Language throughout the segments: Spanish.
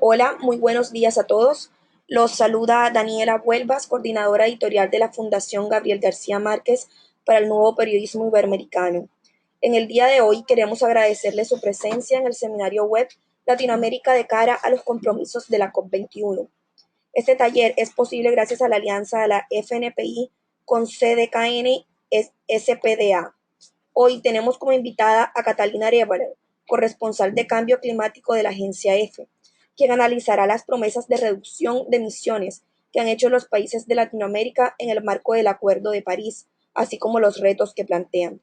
Hola, muy buenos días a todos. Los saluda Daniela Huelvas, coordinadora editorial de la Fundación Gabriel García Márquez para el Nuevo Periodismo Iberoamericano. En el día de hoy queremos agradecerle su presencia en el seminario web Latinoamérica de cara a los compromisos de la COP21. Este taller es posible gracias a la alianza de la FNPI con CDKN SPDA. Hoy tenemos como invitada a Catalina Arevalo, corresponsal de cambio climático de la agencia EFE, quien analizará las promesas de reducción de emisiones que han hecho los países de Latinoamérica en el marco del Acuerdo de París, así como los retos que plantean.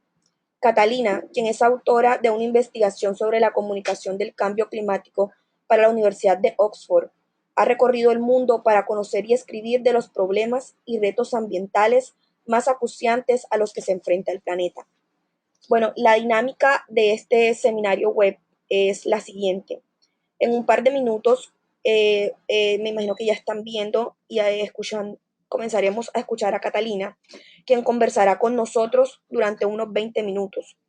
Catalina, quien es autora de una investigación sobre la comunicación del cambio climático para la Universidad de Oxford, ha recorrido el mundo para conocer y escribir de los problemas y retos ambientales más acuciantes a los que se enfrenta el planeta. Bueno, la dinámica de este seminario web es la siguiente. En un par de minutos, me imagino que ya están viendo y escuchan, comenzaremos a escuchar a Catalina, quien conversará con nosotros durante unos 20 minutos.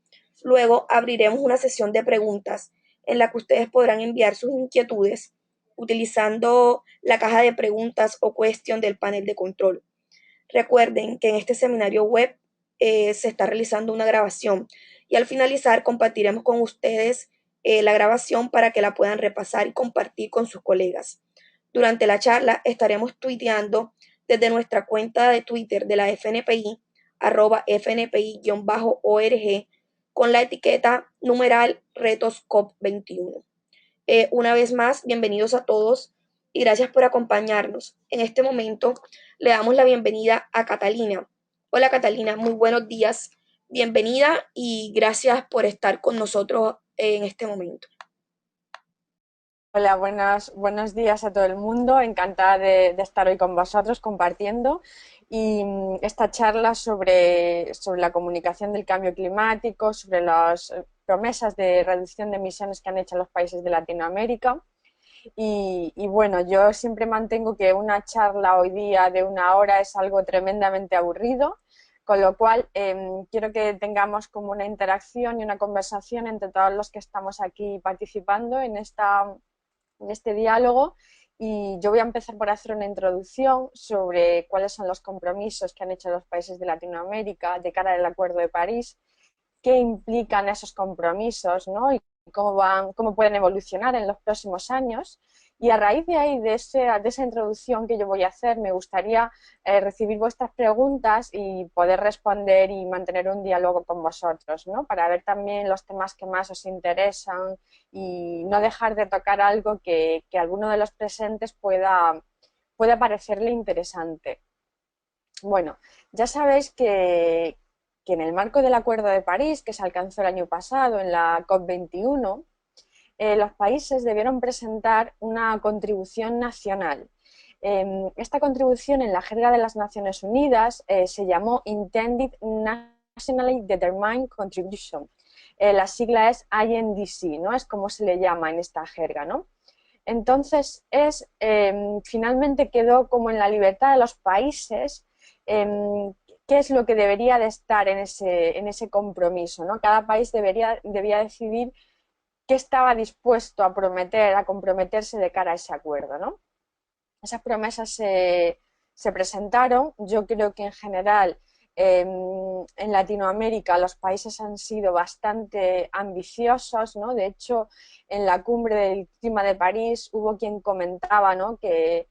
Luego abriremos una sesión de preguntas en la que ustedes podrán enviar sus inquietudes utilizando la caja de preguntas o cuestión del panel de control. Recuerden que en este seminario web se está realizando una grabación y al finalizar compartiremos con ustedes la grabación para que la puedan repasar y compartir con sus colegas. Durante la charla estaremos tuiteando desde nuestra cuenta de Twitter de la FNPI, @FNPI-org, con la etiqueta numeral retos COP21. Una vez más, bienvenidos a todos y gracias por acompañarnos. En este momento le damos la bienvenida a Catalina. Hola Catalina, muy buenos días. Bienvenida y gracias por estar con nosotros en este momento. Hola, buenos días a todo el mundo. Encantada de estar hoy con vosotros compartiendo esta charla sobre la comunicación del cambio climático, sobre las promesas de reducción de emisiones que han hecho los países de Latinoamérica. Y bueno, yo siempre mantengo que una charla hoy día de una hora es algo tremendamente aburrido, con lo cual quiero que tengamos como una interacción y una conversación entre todos los que estamos aquí participando en este diálogo, y yo voy a empezar por hacer una introducción sobre cuáles son los compromisos que han hecho los países de Latinoamérica de cara al Acuerdo de París, qué implican esos compromisos, ¿no? Y cómo pueden evolucionar en los próximos años. Y a raíz de ahí, de esa introducción que yo voy a hacer, me gustaría recibir vuestras preguntas y poder responder y mantener un diálogo con vosotros, ¿no? Para ver también los temas que más os interesan y no dejar de tocar algo que a alguno de los presentes pueda parecerle interesante. Bueno, ya sabéis que en el marco del Acuerdo de París, que se alcanzó el año pasado en la COP21, los países debieron presentar una contribución nacional. Esta contribución en la jerga de las Naciones Unidas se llamó Intended Nationally Determined Contribution. La sigla es INDC, ¿no? Es como se le llama en esta jerga, ¿no? Entonces, finalmente quedó como en la libertad de los países qué es lo que debería de estar en ese compromiso, ¿no? Cada país debía decidir qué estaba dispuesto a prometer, a comprometerse de cara a ese acuerdo, ¿no? Esas promesas se presentaron. Yo creo que en general en Latinoamérica los países han sido bastante ambiciosos, ¿no? De hecho, en la cumbre del clima de París hubo quien comentaba, ¿no? que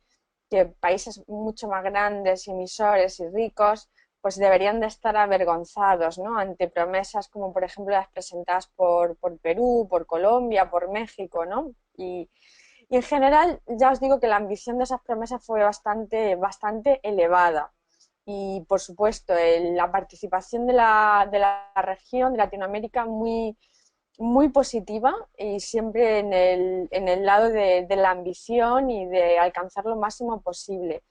países mucho más grandes, emisores y ricos, pues deberían de estar avergonzados, ¿no? Ante promesas como por ejemplo las presentadas por Perú, por Colombia, por México, ¿no? Y en general, ya os digo que la ambición de esas promesas fue bastante elevada. Y por supuesto, la participación de la región, de Latinoamérica, muy positiva y siempre en el lado de la ambición y de alcanzar lo máximo posible.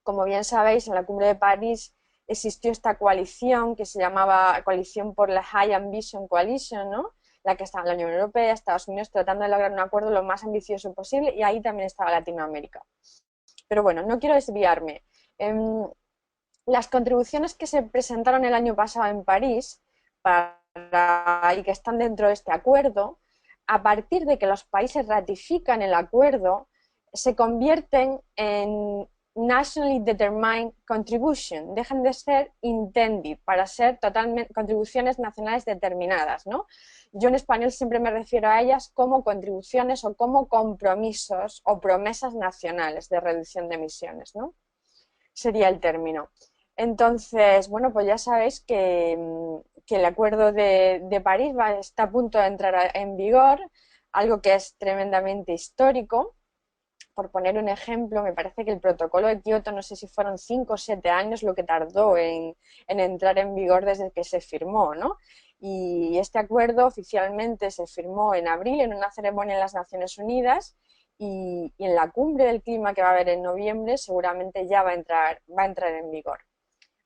Como bien sabéis, en la cumbre de París existió esta coalición que se llamaba Coalición por la High Ambition Coalition, ¿no? La que estaba la Unión Europea, Estados Unidos, tratando de lograr un acuerdo lo más ambicioso posible, y ahí también estaba Latinoamérica. Pero bueno, no quiero desviarme. Las contribuciones que se presentaron el año pasado en París y que están dentro de este acuerdo a partir de que los países ratifican el acuerdo, se convierten en nationally determined contribution, dejan de ser intended para ser totalmente contribuciones nacionales determinadas, ¿no? Yo en español siempre me refiero a ellas como contribuciones o como compromisos o promesas nacionales de reducción de emisiones, ¿no? Sería el término. Entonces, bueno, pues ya sabéis que el Acuerdo de París está a punto de entrar en vigor, algo que es tremendamente histórico. Por poner un ejemplo, me parece que el protocolo de Kioto, no sé si fueron 5 o 7 años lo que tardó en entrar en vigor desde que se firmó, ¿no? Y este acuerdo oficialmente se firmó en abril en una ceremonia en las Naciones Unidas y en la cumbre del clima que va a haber en noviembre seguramente ya va a entrar en vigor.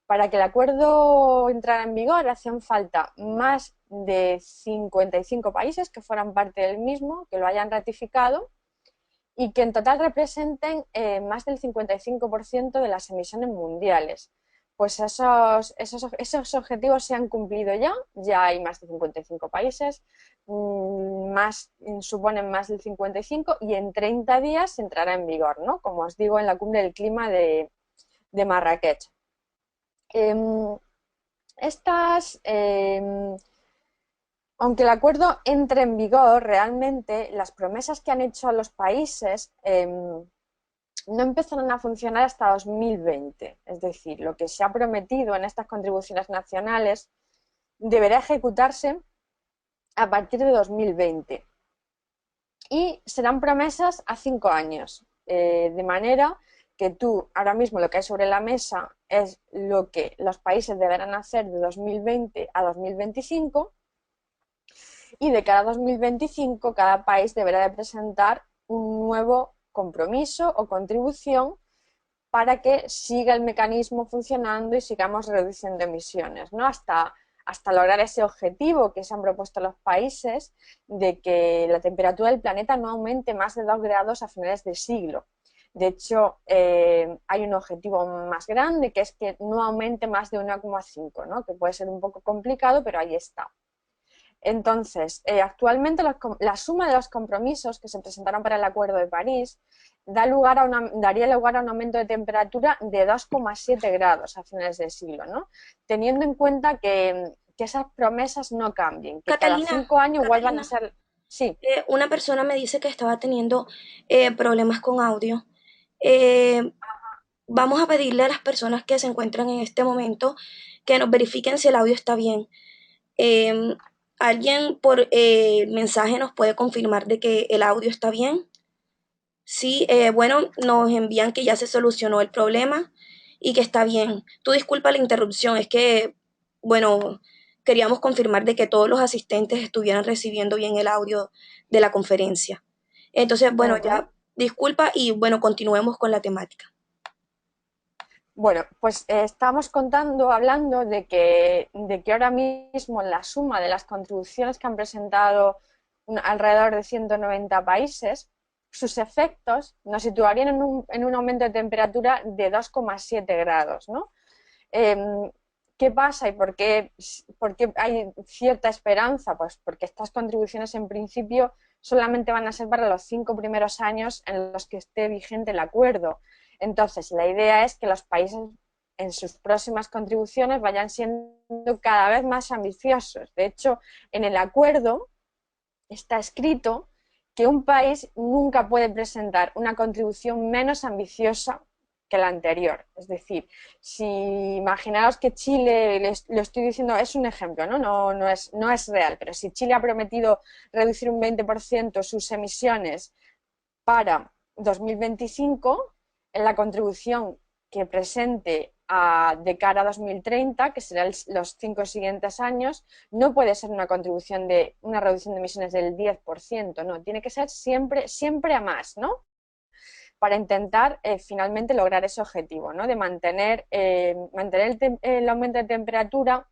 Para que el acuerdo entrara en vigor hacían falta más de 55 países que fueran parte del mismo, que lo hayan ratificado y que en total representen más del 55% de las emisiones mundiales. Pues esos objetivos se han cumplido ya hay más de 55 países, suponen más del 55 y en 30 días entrará en vigor, ¿no? Como os digo, en la cumbre del clima de Marrakech. Estas aunque el acuerdo entre en vigor, realmente las promesas que han hecho los países no empezaron a funcionar hasta 2020. Es decir, lo que se ha prometido en estas contribuciones nacionales deberá ejecutarse a partir de 2020. Y serán promesas a 5 años, de manera que tú ahora mismo lo que hay sobre la mesa es lo que los países deberán hacer de 2020 a 2025 y de cara a 2025 cada país deberá de presentar un nuevo compromiso o contribución para que siga el mecanismo funcionando y sigamos reduciendo emisiones, ¿no? Hasta lograr ese objetivo que se han propuesto los países de que la temperatura del planeta no aumente más de 2 grados a finales de siglo. De hecho, hay un objetivo más grande que es que no aumente más de 1,5, ¿no? Que puede ser un poco complicado, pero ahí está. Entonces, actualmente la suma de los compromisos que se presentaron para el Acuerdo de París daría lugar a un aumento de temperatura de 2,7 grados a finales del siglo, ¿no? Teniendo en cuenta que esas promesas no cambien, que cada Catalina, 5 años vuelvan a Catalina, ser... Sí, una persona me dice que estaba teniendo problemas con audio. Eh, Vamos a pedirle a las personas que se encuentran en este momento que nos verifiquen si el audio está bien. Eh, ¿Alguien por mensaje nos puede confirmar de que el audio está bien? Sí, bueno, nos envían que ya se solucionó el problema y que está bien. Tú disculpa la interrupción, es que, bueno, queríamos confirmar de que todos los asistentes estuvieran recibiendo bien el audio de la conferencia. Entonces, bueno, ajá. ya disculpa y bueno, continuemos con la temática. Bueno, pues estamos hablando de que ahora mismo la suma de las contribuciones que han presentado alrededor de 190 países, sus efectos nos situarían en un aumento de temperatura de 2,7 grados, ¿no? ¿Qué pasa y por qué hay cierta esperanza? Pues porque estas contribuciones en principio solamente van a ser para los 5 primeros años en los que esté vigente el acuerdo. Entonces, la idea es que los países en sus próximas contribuciones vayan siendo cada vez más ambiciosos. De hecho, en el acuerdo está escrito que un país nunca puede presentar una contribución menos ambiciosa que la anterior. Es decir, si imaginaos que Chile, lo estoy diciendo, es un ejemplo, ¿no? No es real, pero si Chile ha prometido reducir un 20% sus emisiones para 2025, en la contribución que presente de cara a 2030, que serán los 5 siguientes años, no puede ser una contribución de una reducción de emisiones del 10%, no, tiene que ser siempre, siempre a más, ¿no? Para intentar finalmente lograr ese objetivo, ¿no? De mantener el aumento de temperatura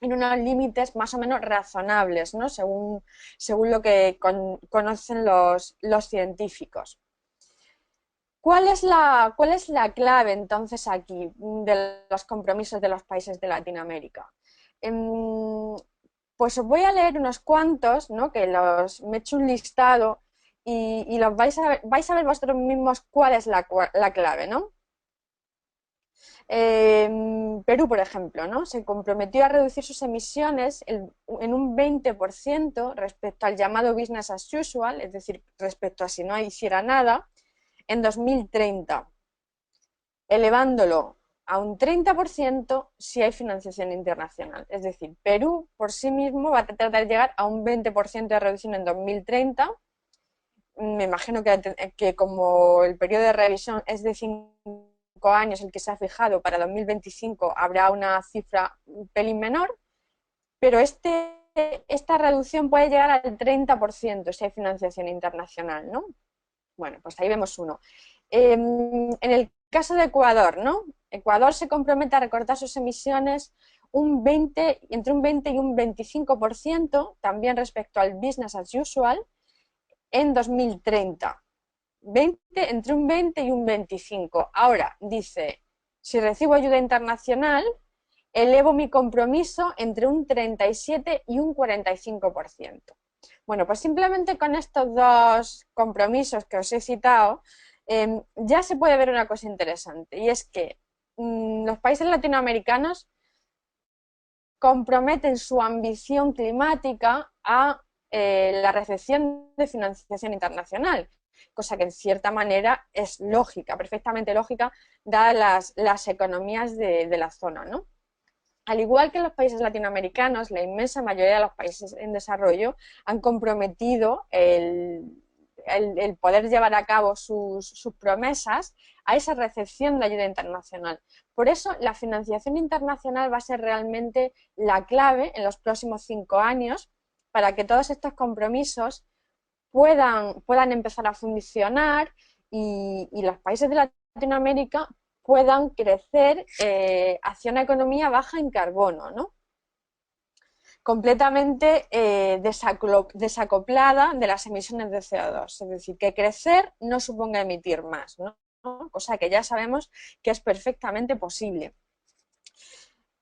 en unos límites más o menos razonables, ¿no? Según lo que conocen los científicos. ¿Cuál es la clave entonces aquí de los compromisos de los países de Latinoamérica? Pues os voy a leer unos cuantos, ¿no? Me he hecho un listado y los vais a ver vosotros mismos cuál es la clave, ¿no? Perú, por ejemplo, ¿no? Se comprometió a reducir sus emisiones en un 20% respecto al llamado business as usual, es decir, respecto a si no hiciera nada, en 2030, elevándolo a un 30% si hay financiación internacional. Es decir, Perú por sí mismo va a tratar de llegar a un 20% de reducción en 2030. Me imagino que como el periodo de revisión es de 5 años el que se ha fijado, para 2025 habrá una cifra un pelín menor, pero esta reducción puede llegar al 30% si hay financiación internacional, ¿no? Bueno, pues ahí vemos uno. En el caso de Ecuador, ¿no? Ecuador se compromete a recortar sus emisiones entre un 20 y un 25%, también respecto al business as usual, en 2030. Entre un 20 y un 25. Ahora, dice, si recibo ayuda internacional, elevo mi compromiso entre un 37 y un 45%. Bueno, pues simplemente con estos dos compromisos que os he citado, ya se puede ver una cosa interesante, y es que los países latinoamericanos comprometen su ambición climática a la recepción de financiación internacional, cosa que en cierta manera es lógica, perfectamente lógica, dadas las economías de la zona, ¿no? Al igual que en los países latinoamericanos, la inmensa mayoría de los países en desarrollo han comprometido el poder llevar a cabo sus promesas a esa recepción de ayuda internacional. Por eso, la financiación internacional va a ser realmente la clave en los próximos 5 años para que todos estos compromisos puedan empezar a funcionar y los países de Latinoamérica puedan crecer hacia una economía baja en carbono, ¿no? Completamente desacoplada de las emisiones de CO2, es decir, que crecer no suponga emitir más, ¿no? Cosa que ya sabemos que es perfectamente posible.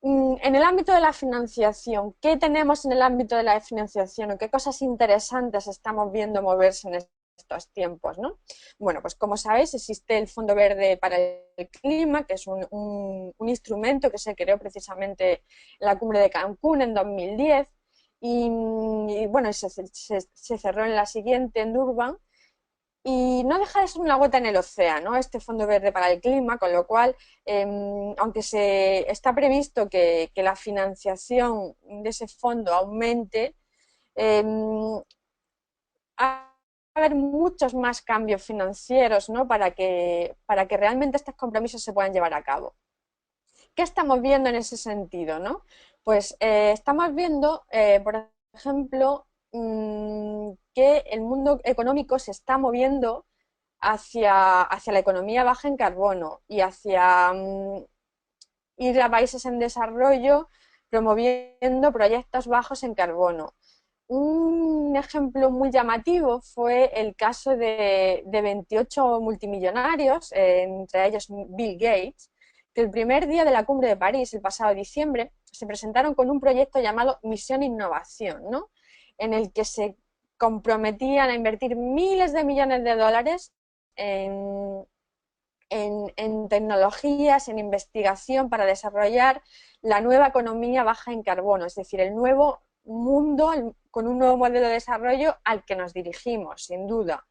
En el ámbito de la financiación, ¿qué tenemos en el ámbito de la financiación o qué cosas interesantes estamos viendo moverse en estos tiempos, ¿no? Bueno, pues como sabéis, existe el Fondo Verde para el Clima, que es un instrumento que se creó precisamente en la cumbre de Cancún en 2010 y bueno, se cerró en la siguiente, en Durban, y no deja de ser una gota en el océano, este Fondo Verde para el Clima, con lo cual, aunque se está previsto que la financiación de ese fondo aumente, va a haber muchos más cambios financieros, ¿no? Para que realmente estos compromisos se puedan llevar a cabo. ¿Qué estamos viendo en ese sentido, no? Pues estamos viendo, por ejemplo, que el mundo económico se está moviendo hacia la economía baja en carbono y hacia ir a países en desarrollo promoviendo proyectos bajos en carbono. Un ejemplo muy llamativo fue el caso de 28 multimillonarios, entre ellos Bill Gates, que el primer día de la cumbre de París, el pasado diciembre, se presentaron con un proyecto llamado Misión Innovación, ¿no? En el que se comprometían a invertir miles de millones de dólares en, en tecnologías, en investigación para desarrollar la nueva economía baja en carbono, es decir, el nuevo mundo con un nuevo modelo de desarrollo al que nos dirigimos, sin duda.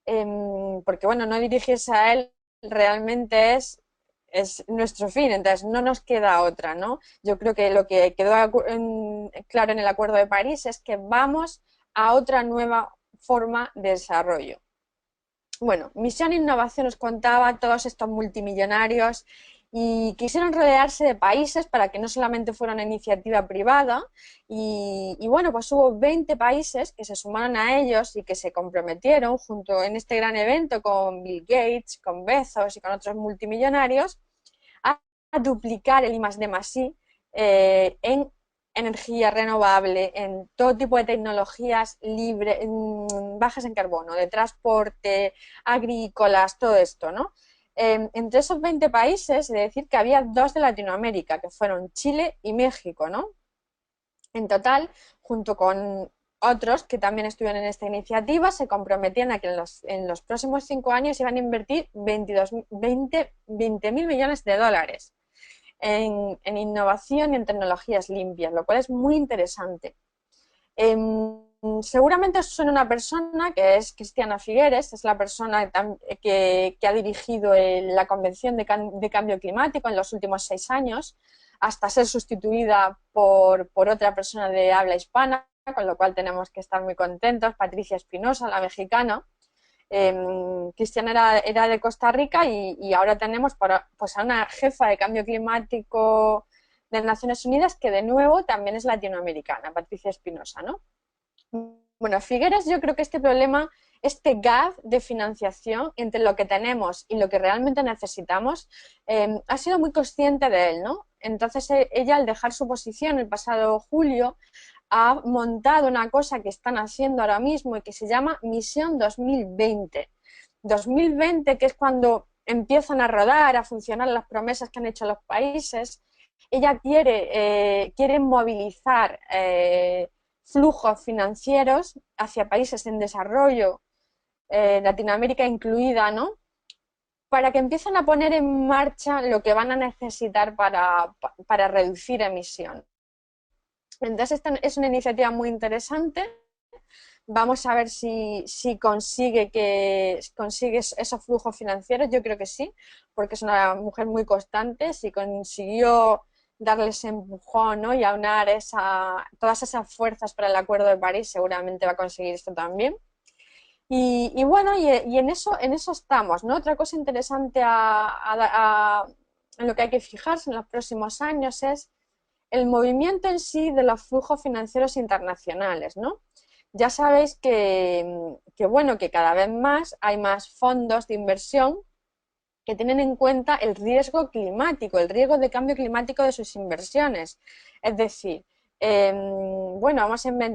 Porque, bueno, no dirigirse a él realmente es nuestro fin, entonces no nos queda otra, ¿no? Yo creo que lo que quedó claro en el Acuerdo de París es que vamos a otra nueva forma de desarrollo. Bueno, Misión Innovación os contaba todos estos multimillonarios y quisieron rodearse de países para que no solamente fuera una iniciativa privada y bueno, pues hubo 20 países que se sumaron a ellos y que se comprometieron junto en este gran evento con Bill Gates, con Bezos y con otros multimillonarios a duplicar el I+D+I en energía renovable, en todo tipo de tecnologías libres, bajas en carbono, de transporte, agrícolas, todo esto, ¿no? Entre esos 20 países, he de decir que había 2 de Latinoamérica, que fueron Chile y México, ¿no? En total, junto con otros que también estuvieron en esta iniciativa, se comprometían a que en los próximos 5 años iban a invertir 20.000 millones de dólares en innovación y en tecnologías limpias, lo cual es muy interesante. Seguramente os suena una persona que es Cristiana Figueres, es la persona que ha dirigido la Convención de Cambio Climático en los últimos 6 años, hasta ser sustituida por otra persona de habla hispana, con lo cual tenemos que estar muy contentos, Patricia Espinosa, la mexicana. Cristiana era de Costa Rica y ahora tenemos pues a una jefa de cambio climático de Naciones Unidas que de nuevo también es latinoamericana, Patricia Espinosa, ¿no? Bueno, Figueres, yo creo que este problema, este gap de financiación entre lo que tenemos y lo que realmente necesitamos, ha sido muy consciente de él, ¿no? Entonces ella, al dejar su posición el pasado julio, ha montado una cosa que están haciendo ahora mismo y que se llama Misión 2020. 2020, que es cuando empiezan a rodar, a funcionar las promesas que han hecho los países. Ella quiere movilizar flujos financieros hacia países en desarrollo, Latinoamérica incluida, ¿no? Para que empiecen a poner en marcha lo que van a necesitar para reducir emisión. Entonces, esta es una iniciativa muy interesante. Vamos a ver si consigue esos flujos financieros. Yo creo que sí, porque es una mujer muy constante. Si consiguió darle ese empujón, ¿no? Y aunar todas esas fuerzas para el Acuerdo de París, seguramente va a conseguir esto también. Y bueno, y en eso estamos, ¿no? Otra cosa interesante en lo que hay que fijarse en los próximos años es el movimiento en sí de los flujos financieros internacionales, ¿no? Ya sabéis bueno, que cada vez más hay más fondos de inversión que tienen en cuenta el riesgo climático, el riesgo de cambio climático de sus inversiones. Es decir, bueno,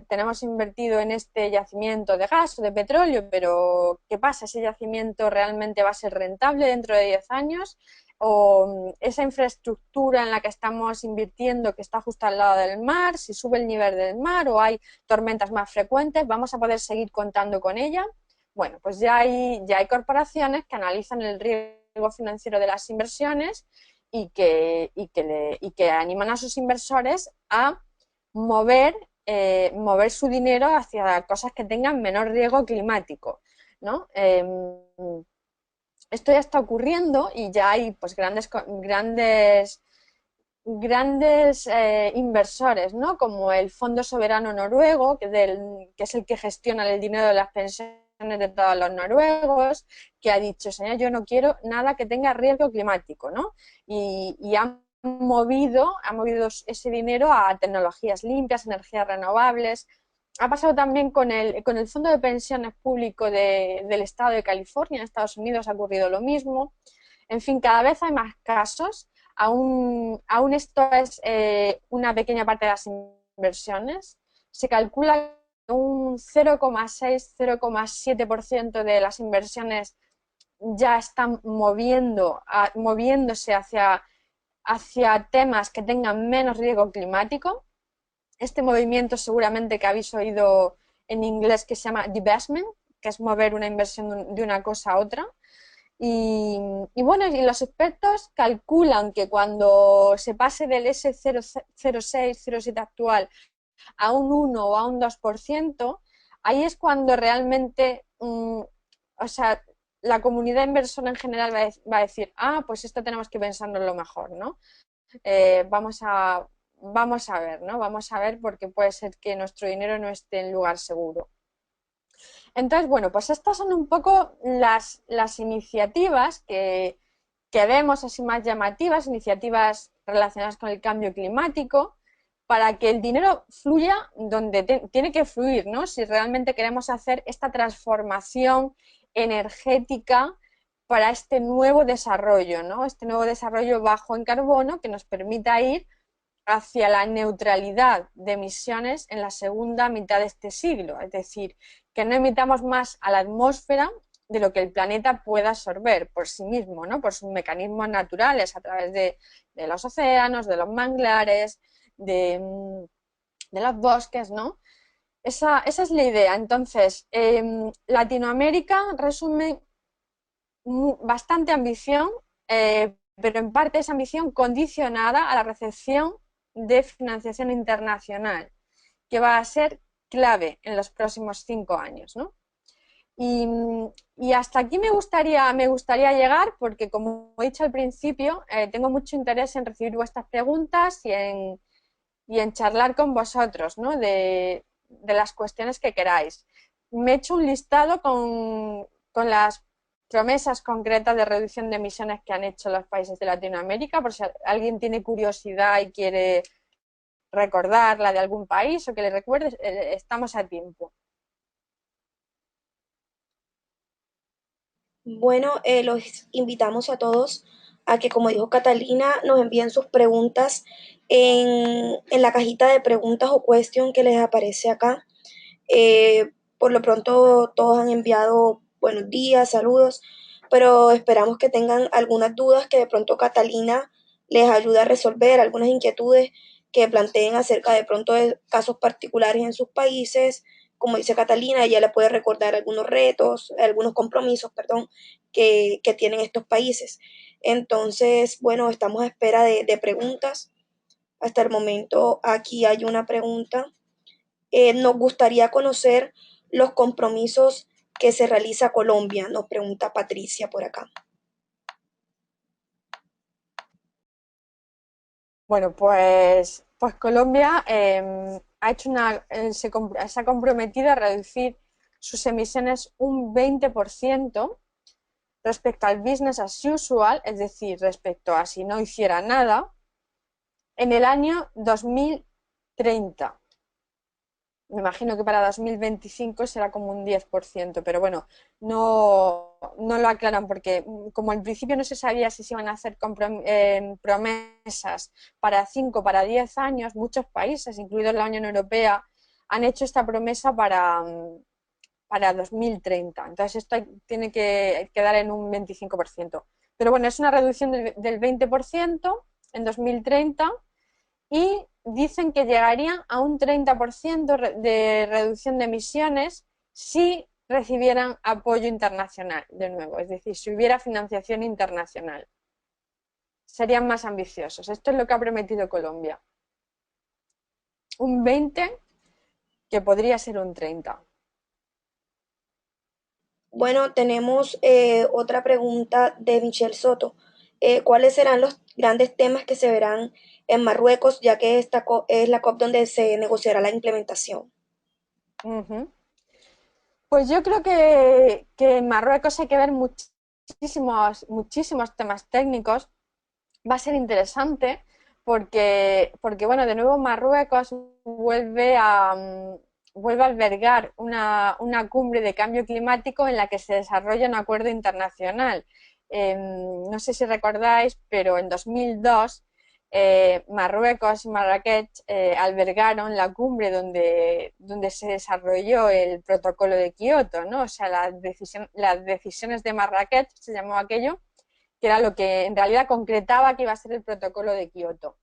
tenemos invertido en este yacimiento de gas o de petróleo, pero ¿qué pasa? ¿Ese yacimiento realmente va a ser rentable dentro de 10 años? ¿O esa infraestructura en la que estamos invirtiendo, que está justo al lado del mar, si sube el nivel del mar o hay tormentas más frecuentes, vamos a poder seguir contando con ella? Bueno, pues ya hay corporaciones que analizan el riesgo financiero de las inversiones y que animan a sus inversores a mover su dinero hacia cosas que tengan menor riesgo climático, ¿no? Esto ya está ocurriendo y ya hay pues grandes inversores, ¿no? Como el Fondo Soberano Noruego, que es el que gestiona el dinero de las pensiones de todos los noruegos, que ha dicho, señor, yo no quiero nada que tenga riesgo climático, ¿no? Y ha movido ese dinero a tecnologías limpias, energías renovables. Ha pasado también con el Fondo de Pensiones Público del Estado de California, en Estados Unidos ha ocurrido lo mismo. En fin, cada vez hay más casos. Aún esto es una pequeña parte de las inversiones. Se calcula que un 0,6-0,7% de las inversiones ya están moviéndose hacia temas que tengan menos riesgo climático. Este movimiento seguramente que habéis oído en inglés que se llama divestment, que es mover una inversión de una cosa a otra. Y bueno, y los expertos calculan que cuando se pase del S0,6-0,7 actual a un 1 o a un 2%, ahí es cuando realmente, o sea, la comunidad inversora en general va a decir, pues esto tenemos que pensarlo lo mejor, ¿no? Vamos a ver, ¿no? Vamos a ver porque puede ser que nuestro dinero no esté en lugar seguro. Entonces, bueno, pues estas son un poco las iniciativas que vemos así más llamativas, iniciativas relacionadas con el cambio climático, para que el dinero fluya donde tiene que fluir, ¿no? Si realmente queremos hacer esta transformación energética para este nuevo desarrollo, ¿no? Este nuevo desarrollo bajo en carbono que nos permita ir hacia la neutralidad de emisiones en la segunda mitad de este siglo, es decir, que no emitamos más a la atmósfera de lo que el planeta pueda absorber por sí mismo, ¿no? Por sus mecanismos naturales, a través de los océanos, de los manglares, de los bosques, ¿no? Esa es la idea. Entonces, Latinoamérica resume bastante ambición, pero en parte esa ambición condicionada a la recepción de financiación internacional, que va a ser clave en los próximos 5 años, ¿no? Y, y hasta aquí me gustaría llegar porque, como he dicho al principio, tengo mucho interés en recibir vuestras preguntas y en charlar con vosotros, ¿no? De las cuestiones que queráis. Me he hecho un listado con las promesas concretas de reducción de emisiones que han hecho los países de Latinoamérica, por si alguien tiene curiosidad y quiere recordarla de algún país o que le recuerde, estamos a tiempo. Bueno, los invitamos a todos a que, como dijo Catalina, nos envíen sus preguntas en la cajita de preguntas o question que les aparece acá. Por lo pronto todos han enviado buenos días, saludos, pero esperamos que tengan algunas dudas que de pronto Catalina les ayude a resolver, algunas inquietudes que planteen acerca de pronto de casos particulares en sus países. Como dice Catalina, ella le puede recordar algunos retos, algunos compromisos, perdón, que tienen estos países. Entonces, bueno, estamos a espera de preguntas. Hasta el momento aquí hay una pregunta. Nos gustaría conocer los compromisos que se realiza Colombia, nos pregunta Patricia por acá. Bueno, pues Colombia se ha comprometido a reducir sus emisiones un 20% respecto al business as usual, es decir, respecto a si no hiciera nada, en el año 2030. Me imagino que para 2025 será como un 10%, pero bueno, no lo aclaran porque como al principio no se sabía si se iban a hacer promesas para 5, para 10 años, muchos países, incluidos la Unión Europea, han hecho esta promesa para 2030. Entonces esto tiene que quedar en un 25%. Pero bueno, es una reducción del 20% en 2030 y dicen que llegarían a un 30% de reducción de emisiones si recibieran apoyo internacional, de nuevo, es decir, si hubiera financiación internacional. Serían más ambiciosos. Esto es lo que ha prometido Colombia. Un 20 que podría ser un 30. Bueno, tenemos otra pregunta de Michelle Soto. ¿Cuáles serán los grandes temas que se verán en Marruecos, ya que esta es la COP donde se negociará la implementación? Uh -huh. Pues yo creo que en Marruecos hay que ver muchísimos temas técnicos. Va a ser interesante porque bueno, de nuevo Marruecos vuelve a albergar una cumbre de cambio climático en la que se desarrolla un acuerdo internacional. No sé si recordáis, pero en 2002 Marruecos y Marrakech albergaron la cumbre donde se desarrolló el protocolo de Kioto, ¿no? O sea, las decisiones de Marrakech, se llamó aquello, que era lo que en realidad concretaba que iba a ser el protocolo de Kioto.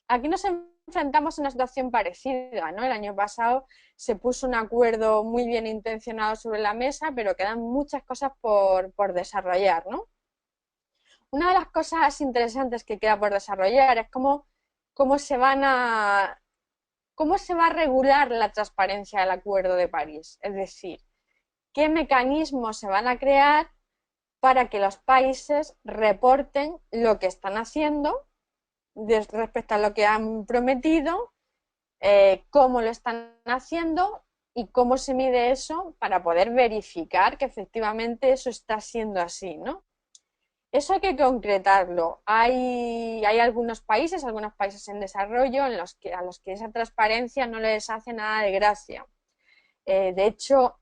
Aquí nos enfrentamos a una situación parecida, ¿no? El año pasado se puso un acuerdo muy bien intencionado sobre la mesa, pero quedan muchas cosas por desarrollar, ¿no? Una de las cosas interesantes que queda por desarrollar es cómo se van a, cómo se va a regular la transparencia del Acuerdo de París. Es decir, qué mecanismos se van a crear para que los países reporten lo que están haciendo respecto a lo que han prometido, cómo lo están haciendo y cómo se mide eso para poder verificar que efectivamente eso está siendo así, ¿no? Eso hay que concretarlo. Hay algunos países en desarrollo, a los que esa transparencia no les hace nada de gracia. De hecho,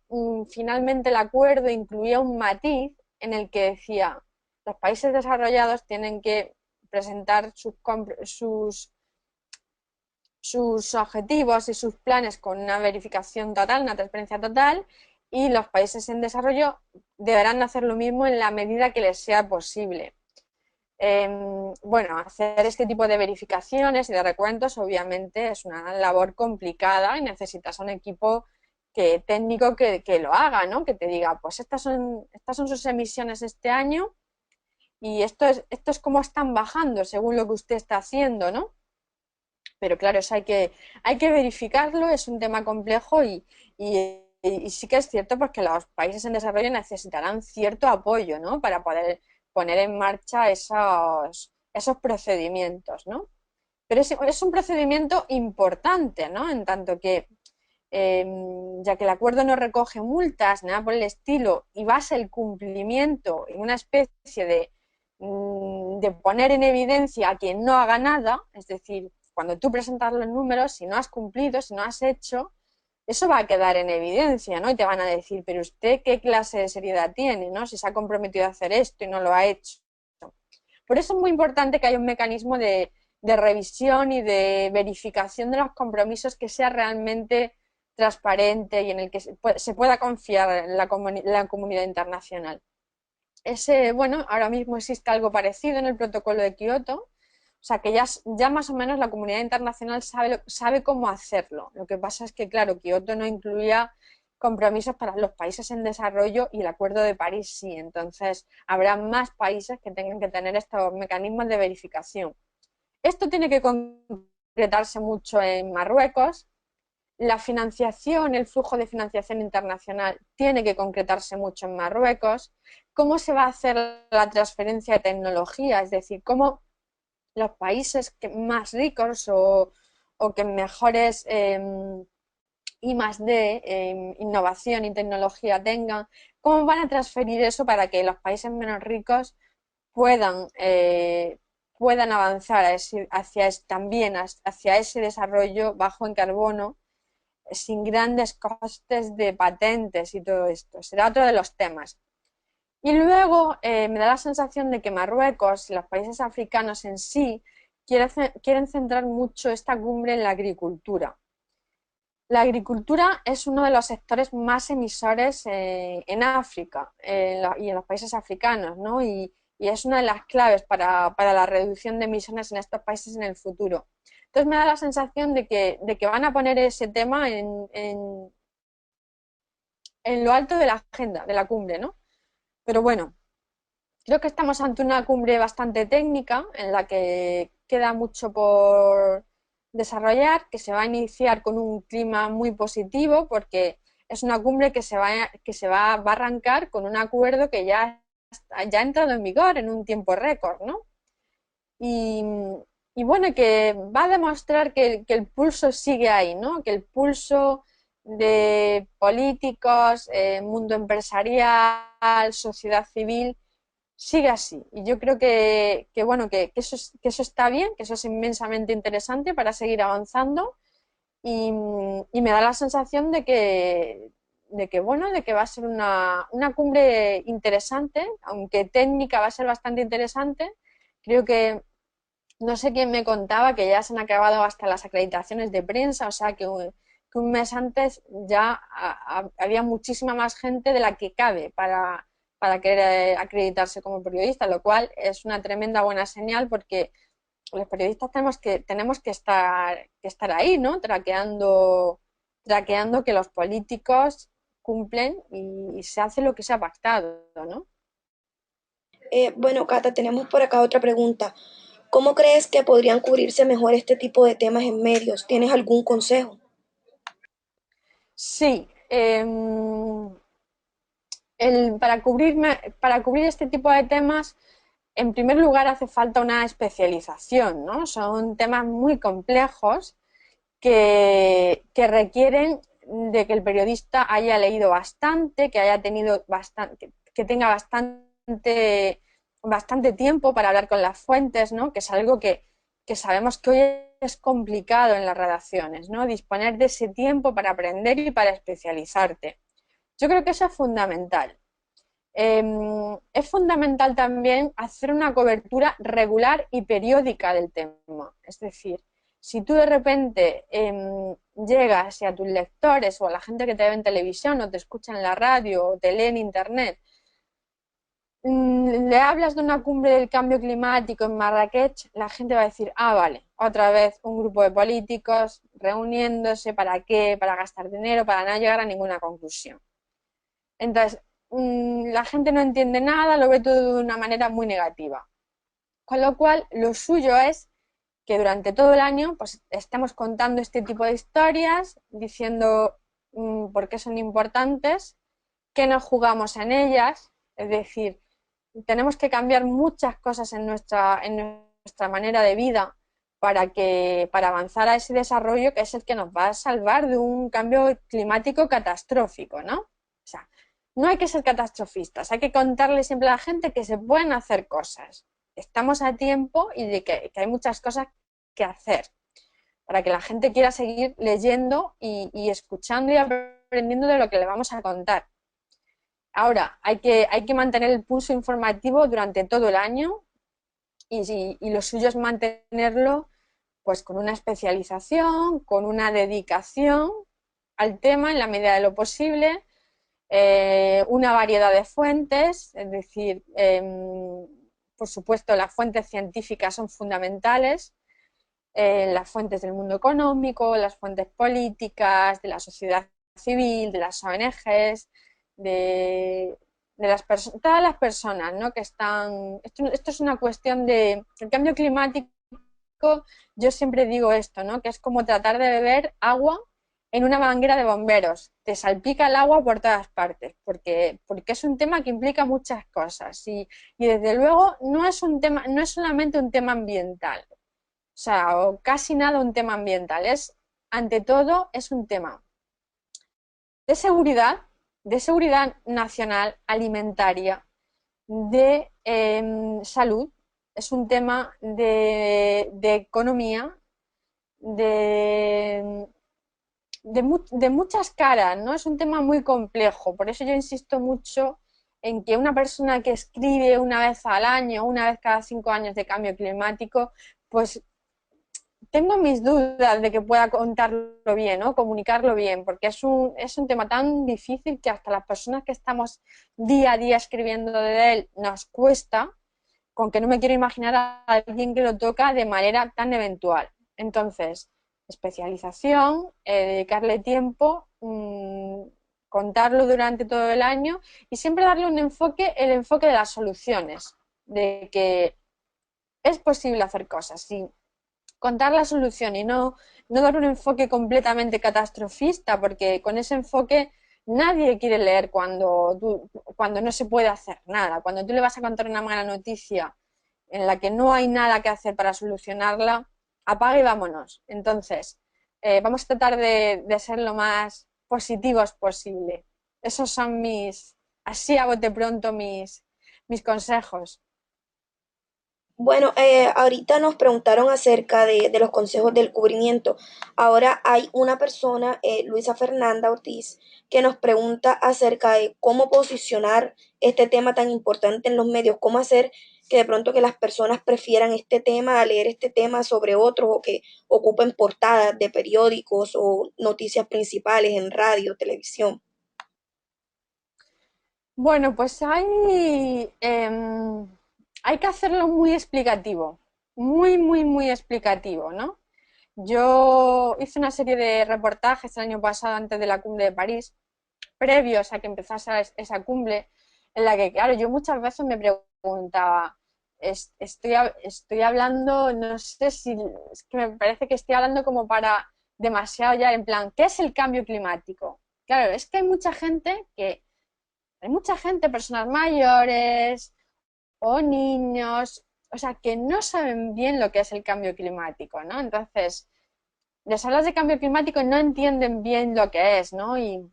finalmente el acuerdo incluía un matiz en el que decía los países desarrollados tienen que presentar sus objetivos y sus planes con una verificación total, una transparencia total, y los países en desarrollo deberán hacer lo mismo en la medida que les sea posible. Bueno, hacer este tipo de verificaciones y de recuentos obviamente es una labor complicada y necesitas un equipo técnico que lo haga, ¿no? Que te diga, pues estas son sus emisiones este año y esto es cómo están bajando según lo que usted está haciendo, ¿no? Pero claro, eso hay que verificarlo, es un tema complejo y sí que es cierto pues, que los países en desarrollo necesitarán cierto apoyo, ¿no? Para poder poner en marcha esos procedimientos, ¿no? Pero es un procedimiento importante, ¿no? En tanto que, eh, ya que el acuerdo no recoge multas, nada por el estilo, y basa el cumplimiento en una especie de poner en evidencia a quien no haga nada, es decir, cuando tú presentas los números, si no has cumplido, si no has hecho, eso va a quedar en evidencia, ¿no? Y te van a decir, pero usted qué clase de seriedad tiene, ¿no? Si se ha comprometido a hacer esto y no lo ha hecho. Por eso es muy importante que haya un mecanismo de revisión y de verificación de los compromisos que sea realmente transparente y en el que se pueda confiar en la comunidad internacional. Bueno, ahora mismo existe algo parecido en el protocolo de Kioto, o sea que ya más o menos la comunidad internacional sabe cómo hacerlo. Lo que pasa es que, claro, Kioto no incluía compromisos para los países en desarrollo y el Acuerdo de París sí. Entonces, habrá más países que tengan que tener estos mecanismos de verificación. Esto tiene que concretarse mucho en Marruecos. La financiación, el flujo de financiación internacional tiene que concretarse mucho en Marruecos. ¿Cómo se va a hacer la transferencia de tecnología? Es decir, cómo los países más ricos o que mejores I más D, innovación y tecnología tengan, cómo van a transferir eso para que los países menos ricos puedan, puedan avanzar también hacia ese desarrollo bajo en carbono sin grandes costes de patentes y todo esto. Será otro de los temas. Y luego me da la sensación de que Marruecos y los países africanos en sí quieren centrar mucho esta cumbre en la agricultura. La agricultura es uno de los sectores más emisores en África y en los países africanos, ¿no? Y es una de las claves para la reducción de emisiones en estos países en el futuro. Entonces me da la sensación de que van a poner ese tema en lo alto de la agenda, de la cumbre, ¿no? Pero bueno, creo que estamos ante una cumbre bastante técnica en la que queda mucho por desarrollar, que se va a iniciar con un clima muy positivo porque es una cumbre va a arrancar con un acuerdo que ya ha entrado en vigor en un tiempo récord, ¿no? Y, y bueno, que va a demostrar que el pulso sigue ahí, ¿no? Que el pulso de políticos, mundo empresarial, sociedad civil, sigue así. Y yo creo bueno, que eso está bien, que eso es inmensamente interesante para seguir avanzando y me da la sensación bueno, de que va a ser una cumbre interesante, aunque técnica va a ser bastante interesante. Creo que no sé quién me contaba que ya se han acabado hasta las acreditaciones de prensa, o sea que un mes antes ya había muchísima más gente de la que cabe para querer acreditarse como periodista, lo cual es una tremenda buena señal porque los periodistas tenemos que estar ahí, ¿no? Traqueando que los políticos cumplen y se hace lo que se ha pactado, ¿no? Bueno, Cata, tenemos por acá otra pregunta. ¿Cómo crees que podrían cubrirse mejor este tipo de temas en medios? ¿Tienes algún consejo? Sí, para cubrir este tipo de temas, en primer lugar hace falta una especialización, ¿no? Son temas muy complejos que requieren de que el periodista haya leído bastante, que haya tenido bastante, que tenga bastante tiempo para hablar con las fuentes, ¿no? Que es algo que sabemos que hoy es complicado en las redacciones, ¿no? Disponer de ese tiempo para aprender y para especializarte. Yo creo que eso es fundamental. Es fundamental también hacer una cobertura regular y periódica del tema. Es decir, si tú de repente llegas y a tus lectores o a la gente que te ve en televisión o te escucha en la radio o te lee en internet le hablas de una cumbre del cambio climático en Marrakech, la gente va a decir, ah, vale, otra vez un grupo de políticos reuniéndose, ¿para qué? Para gastar dinero, para no llegar a ninguna conclusión. Entonces, la gente no entiende nada, lo ve todo de una manera muy negativa. Con lo cual, lo suyo es que durante todo el año pues estemos contando este tipo de historias, diciendo por qué son importantes, qué nos jugamos en ellas, es decir, tenemos que cambiar muchas cosas en nuestra manera de vida para avanzar a ese desarrollo que es el que nos va a salvar de un cambio climático catastrófico, ¿no? O sea, no hay que ser catastrofistas, hay que contarle siempre a la gente que se pueden hacer cosas. Estamos a tiempo y de que hay muchas cosas que hacer para que la gente quiera seguir leyendo y escuchando y aprendiendo de lo que le vamos a contar. Ahora, hay que mantener el pulso informativo durante todo el año y lo suyo es mantenerlo pues con una especialización, con una dedicación al tema en la medida de lo posible, una variedad de fuentes, es decir, por supuesto las fuentes científicas son fundamentales, las fuentes del mundo económico, las fuentes políticas, de la sociedad civil, de las ONGs, de todas las personas, ¿no? Que están. Esto es una cuestión de. El cambio climático, yo siempre digo esto, ¿no? Que es como tratar de beber agua en una manguera de bomberos. Te salpica el agua por todas partes, porque es un tema que implica muchas cosas. Y desde luego no es un tema, no es solamente un tema ambiental. O sea, o casi nada un tema ambiental. Ante todo, es un tema de seguridad, de seguridad nacional, alimentaria, de salud, es un tema de economía, de, de muchas caras, ¿no? Es un tema muy complejo, por eso yo insisto mucho en que una persona que escribe una vez al año, una vez cada 5 años de cambio climático, pues tengo mis dudas de que pueda contarlo bien, ¿no? Comunicarlo bien, porque es un tema tan difícil que hasta las personas que estamos día a día escribiendo de él nos cuesta, con que no me quiero imaginar a alguien que lo toca de manera tan eventual. Entonces, especialización, dedicarle tiempo, contarlo durante todo el año y siempre darle el enfoque de las soluciones, de que es posible hacer cosas. Sí, contar la solución y no dar un enfoque completamente catastrofista, porque con ese enfoque nadie quiere leer cuando no se puede hacer nada. Cuando tú le vas a contar una mala noticia en la que no hay nada que hacer para solucionarla, apaga y vámonos. Entonces, vamos a tratar de ser lo más positivos posible. Esos son así a bote pronto, mis consejos. Bueno, ahorita nos preguntaron acerca de los consejos del cubrimiento. Ahora hay una persona, Luisa Fernanda Ortiz, que nos pregunta acerca de cómo posicionar este tema tan importante en los medios, cómo hacer que de pronto que las personas prefieran este tema a leer este tema sobre otros o que ocupen portadas de periódicos o noticias principales en radio, televisión. Bueno, pues hay que hacerlo muy explicativo, muy, muy, muy explicativo, ¿no? Yo hice una serie de reportajes el año pasado antes de la cumbre de París, previos a que empezase esa cumbre, en la que, claro, yo muchas veces me preguntaba, estoy hablando, no sé si, es que me parece que estoy hablando como para demasiado ya, en plan, ¿qué es el cambio climático? Claro, es que hay mucha gente, personas mayores o niños, o sea, que no saben bien lo que es el cambio climático, ¿no? Entonces, les hablas de cambio climático y no entienden bien lo que es, ¿no? Y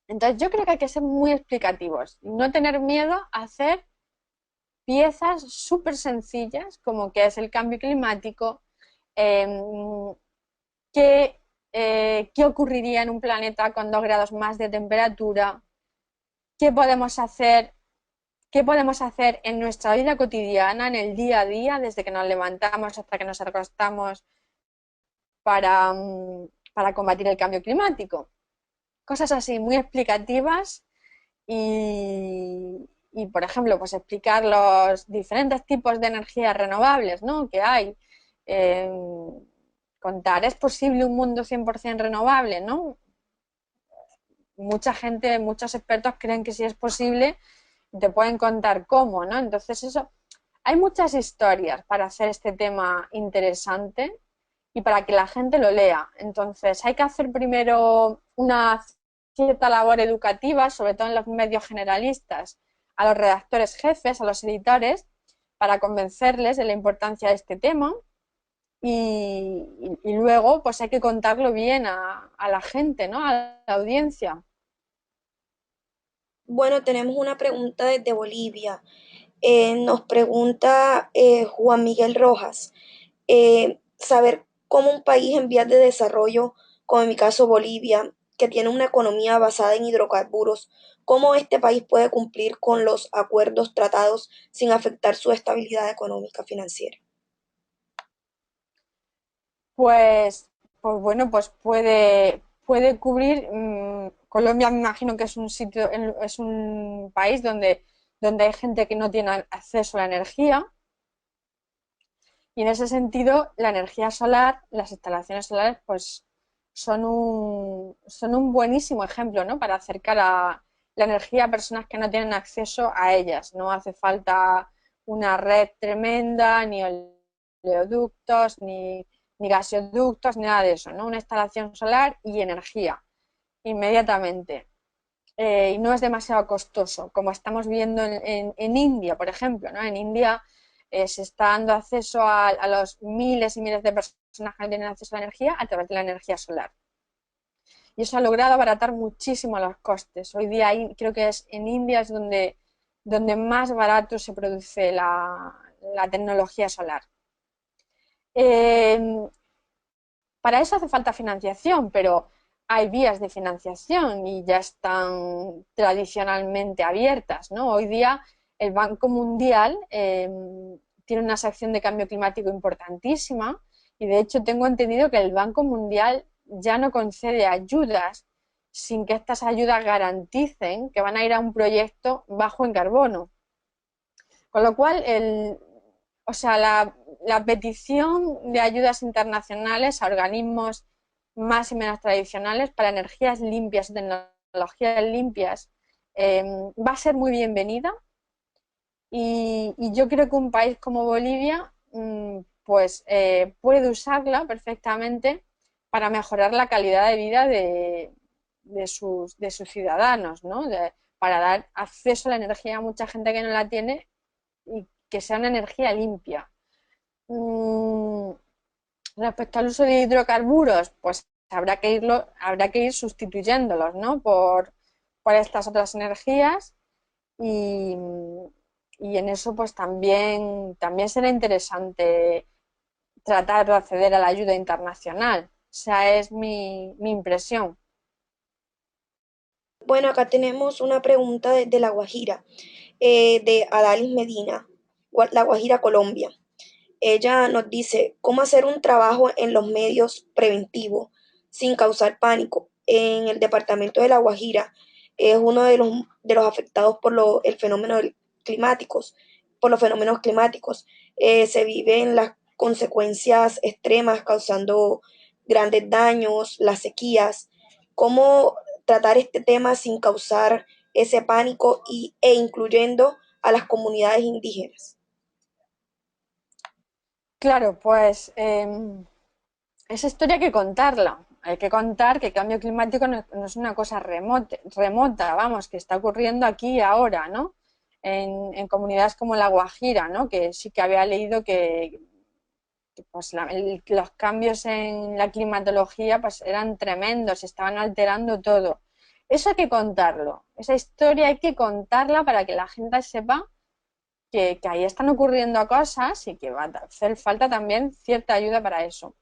entonces yo creo que hay que ser muy explicativos y no tener miedo a hacer piezas súper sencillas, como que es el cambio climático, eh, qué ocurriría en un planeta con 2 grados más de temperatura, qué podemos hacer ¿Qué podemos hacer en nuestra vida cotidiana, en el día a día, desde que nos levantamos hasta que nos acostamos para combatir el cambio climático? Cosas así muy explicativas y, y, por ejemplo, pues explicar los diferentes tipos de energías renovables, ¿no?, que hay. Eh, Contar, ¿es posible un mundo 100% renovable?, ¿no? Mucha gente, muchos expertos creen que sí es posible y te pueden contar cómo, ¿no? Entonces eso, hay muchas historias para hacer este tema interesante y para que la gente lo lea. Entonces hay que hacer primero una cierta labor educativa, sobre todo en los medios generalistas, a los redactores jefes, a los editores, para convencerles de la importancia de este tema y luego pues hay que contarlo bien a la gente, ¿no?, a la audiencia. Bueno, tenemos una pregunta desde Bolivia. Nos pregunta Juan Miguel Rojas, saber cómo un país en vías de desarrollo, como en mi caso Bolivia, que tiene una economía basada en hidrocarburos, cómo este país puede cumplir con los acuerdos tratados sin afectar su estabilidad económica financiera. Pues, pues bueno, pues puede cubrir. Colombia me imagino que es un sitio, es un país donde hay gente que no tiene acceso a la energía y en ese sentido la energía solar, las instalaciones solares, pues son un buenísimo ejemplo, ¿no?, para acercar a la energía a personas que no tienen acceso a ellas. No hace falta una red tremenda, ni oleoductos, ni gasoductos, ni nada de eso, ¿no? Una instalación solar y energía inmediatamente. Y no es demasiado costoso, como estamos viendo en India, por ejemplo, ¿no? En India se está dando acceso a los miles y miles de personas que no tienen acceso a la energía a través de la energía solar. Y eso ha logrado abaratar muchísimo los costes. Hoy día creo que es en India es donde más barato se produce la tecnología solar. Eh, para eso hace falta financiación, pero hay vías de financiación y ya están tradicionalmente abiertas, ¿no? Hoy día el Banco Mundial tiene una sección de cambio climático importantísima y de hecho tengo entendido que el Banco Mundial ya no concede ayudas sin que estas ayudas garanticen que van a ir a un proyecto bajo en carbono. Con lo cual, o sea, la petición de ayudas internacionales a organismos más y menos tradicionales para energías limpias y tecnologías limpias va a ser muy bienvenida y yo creo que un país como Bolivia pues puede usarla perfectamente para mejorar la calidad de vida de sus ciudadanos, ¿no? Para dar acceso a la energía a mucha gente que no la tiene y que sea una energía limpia. Mm, Respecto al uso de hidrocarburos, pues habrá que ir sustituyéndolos, ¿no?, por estas otras energías y, y en eso pues también será interesante tratar de acceder a la ayuda internacional. O sea, es mi impresión. Bueno, acá tenemos una pregunta desde La Guajira, de Adalis Medina, La Guajira, Colombia. Ella nos dice cómo hacer un trabajo en los medios preventivo sin causar pánico. En el departamento de La Guajira es uno de los afectados el fenómeno climáticos, por los fenómenos climáticos. Se viven las consecuencias extremas causando grandes daños, las sequías. ¿Cómo tratar este tema sin causar ese pánico e incluyendo a las comunidades indígenas? Claro, pues esa historia hay que contarla. Hay que contar que el cambio climático no es una cosa remota, vamos, que está ocurriendo aquí y ahora, ¿no? En comunidades como La Guajira, ¿no? Que sí que había leído que, pues, los cambios en la climatología pues, eran tremendos, estaban alterando todo. Eso hay que contarlo. Esa historia hay que contarla para que la gente sepa que ahí están ocurriendo cosas y que va a hacer falta también cierta ayuda para eso.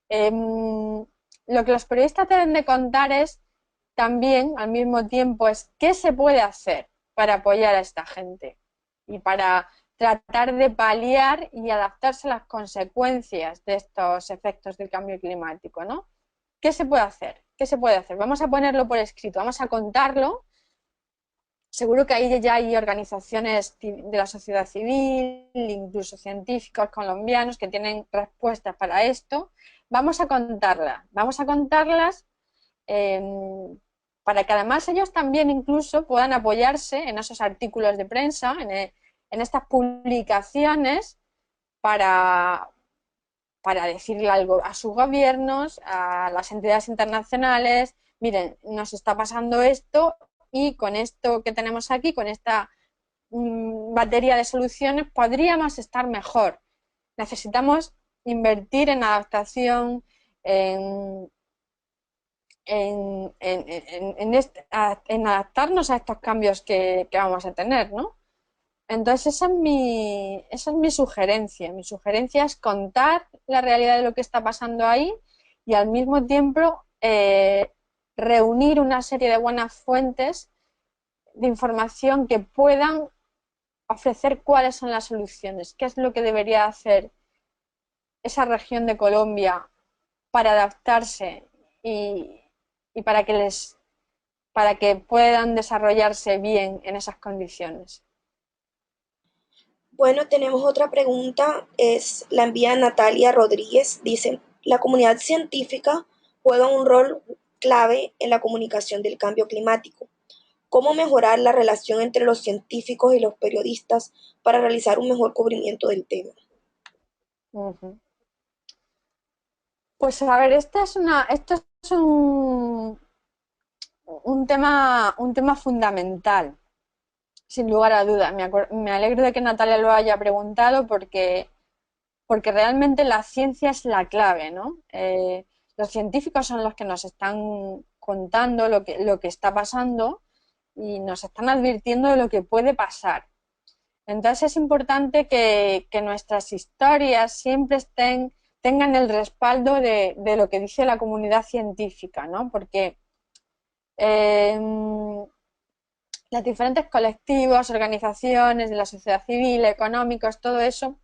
Lo que los periodistas deben de contar es también, al mismo tiempo, es qué se puede hacer para apoyar a esta gente y para tratar de paliar y adaptarse a las consecuencias de estos efectos del cambio climático, ¿no? ¿Qué se puede hacer? ¿Qué se puede hacer? Vamos a ponerlo por escrito, vamos a contarlo Seguro que ahí ya hay organizaciones de la sociedad civil, incluso científicos colombianos que tienen respuestas para esto. Vamos a contarlas eh, para que además ellos también incluso puedan apoyarse en esos artículos de prensa, en estas publicaciones para, para decirle algo a sus gobiernos, a las entidades internacionales, miren, nos está pasando esto y con esto que tenemos aquí, con esta batería de soluciones, podríamos estar mejor. Necesitamos invertir en adaptación, en, en adaptarnos a estos cambios que vamos a tener, ¿no? Entonces esa es mi sugerencia. Mi sugerencia es contar la realidad de lo que está pasando ahí y al mismo tiempo reunir una serie de buenas fuentes de información que puedan ofrecer cuáles son las soluciones, qué es lo que debería hacer esa región de Colombia para adaptarse y, y para que puedan desarrollarse bien en esas condiciones. Bueno, tenemos otra pregunta, la envía Natalia Rodríguez. Dice, la comunidad científica juega un rol clave en la comunicación del cambio climático. ¿Cómo mejorar la relación entre los científicos y los periodistas para realizar un mejor cubrimiento del tema? Uh -huh. Pues a ver, esto es un tema fundamental, sin lugar a dudas. Me alegro de que Natalia lo haya preguntado porque realmente la ciencia es la clave, ¿no? Los científicos son los que nos están contando lo que está pasando y nos están advirtiendo de lo que puede pasar. Entonces es importante que nuestras historias siempre tengan el respaldo de lo que dice la comunidad científica, ¿no? Porque eh, los diferentes colectivos, organizaciones de la sociedad civil, económicos, todo eso,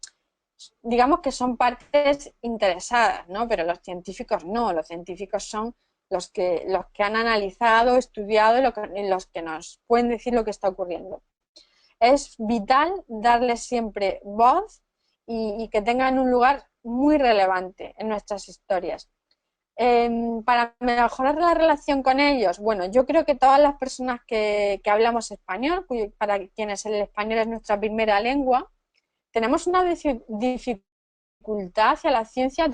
digamos que son partes interesadas, ¿no? Pero los científicos no, los científicos son los que han analizado, estudiado y los que nos pueden decir lo que está ocurriendo. Es vital darles siempre voz y que tengan un lugar muy relevante en nuestras historias. Para mejorar la relación con ellos, bueno, yo creo que todas las personas que hablamos español, para quienes el español es nuestra primera lengua, tenemos una dificultad hacia la ciencia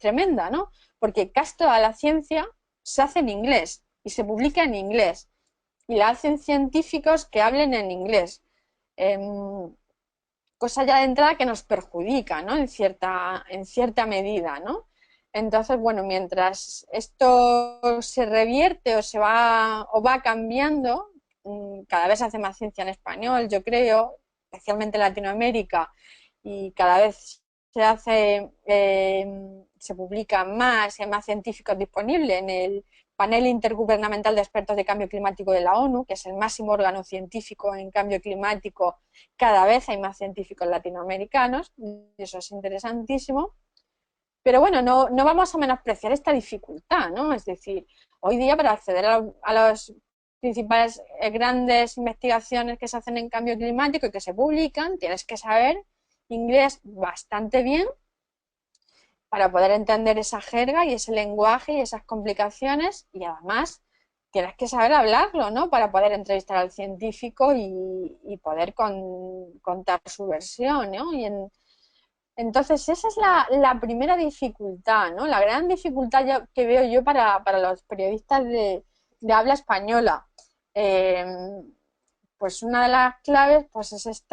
tremenda, ¿no? Porque casi toda la ciencia se hace en inglés y se publica en inglés y la hacen científicos que hablen en inglés. Eh, Cosa ya de entrada que nos perjudica, ¿no? En cierta medida, ¿no? Entonces, bueno, mientras esto se revierte o va cambiando, cada vez se hace más ciencia en español, yo creo, especialmente en Latinoamérica, y cada vez se publican más, hay más científicos disponibles en el Panel Intergubernamental de Expertos de Cambio Climático de la ONU, que es el máximo órgano científico en cambio climático. Cada vez hay más científicos latinoamericanos y eso es interesantísimo. Pero bueno, no vamos a menospreciar esta dificultad, ¿no? Es decir, hoy día para acceder a las principales grandes investigaciones que se hacen en cambio climático y que se publican, tienes que saber inglés bastante bien para poder entender esa jerga y ese lenguaje y esas complicaciones y además tienes que saber hablarlo, ¿no? Para poder entrevistar al científico y poder contar su versión, ¿no? Entonces esa es la primera dificultad, ¿no? La gran dificultad que veo yo para los periodistas de habla española. Eh, pues una de las claves pues es